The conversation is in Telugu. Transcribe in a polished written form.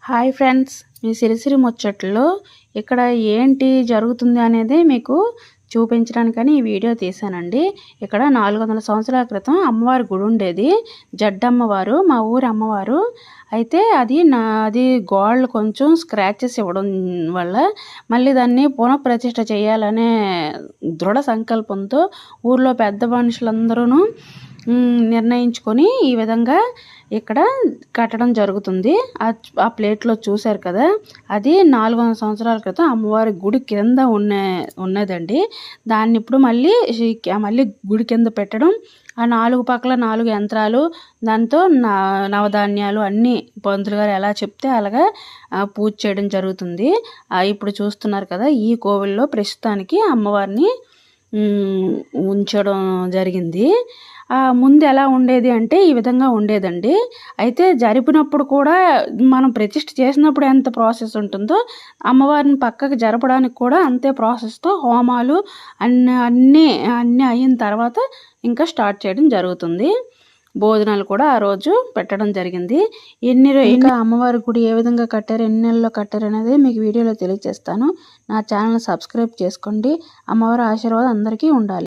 హాయ్ ఫ్రెండ్స్, మీ సిరిసిరి ముచ్చట్లో ఇక్కడ ఏంటి జరుగుతుంది అనేది మీకు చూపించడానికని ఈ వీడియో తీశానండి. ఇక్కడ 400 సంవత్సరాల క్రితం అమ్మవారి గుడి ఉండేది. జడ్డమ్మవారు, మా ఊరి అమ్మవారు. అయితే అది గోడలు కొంచెం స్క్రాచెస్ ఇవ్వడం వల్ల మళ్ళీ దాన్ని పునఃప్రతిష్ఠ చేయాలనే దృఢ సంకల్పంతో ఊర్లో పెద్ద మనుషులందరూ నిర్ణయించుకొని ఈ విధంగా ఇక్కడ కట్టడం జరుగుతుంది. ఆ ప్లేట్లో చూశారు కదా, అది 400 సంవత్సరాల క్రితం అమ్మవారి గుడి కింద ఉన్నదండి. దాన్ని ఇప్పుడు మళ్ళీ గుడి కింద పెట్టడం, ఆ 4 పక్కల 4 యంత్రాలు, దాంతో నవధాన్యాలు అన్నీ పంతులు గారు ఎలా చెప్తే అలాగా పూజ చేయడం జరుగుతుంది. ఇప్పుడు చూస్తున్నారు కదా, ఈ కోవిల్లో ప్రస్తుతానికి అమ్మవారిని ఉంచడం జరిగింది. ముందు ఎలా ఉండేది అంటే ఈ విధంగా ఉండేదండి. అయితే జరిపినప్పుడు కూడా మనం ప్రతిష్ఠ చేసినప్పుడు ఎంత ప్రాసెస్ ఉంటుందో అమ్మవారిని పక్కకి జరపడానికి కూడా అంతే ప్రాసెస్తో హోమాలు అన్నీ అయిన తర్వాత ఇంకా స్టార్ట్ చేయడం జరుగుతుంది. భోజనాలు కూడా ఆ రోజు పెట్టడం జరిగింది. ఇంకా అమ్మవారి గుడి ఏ విధంగా కట్టారు, ఎన్ని నెలల్లో కట్టారు అనేది మీకు వీడియోలో తెలియజేస్తాను. నా ఛానల్ సబ్స్క్రైబ్ చేసుకోండి. అమ్మవారి ఆశీర్వాదం అందరికీ ఉండాలి.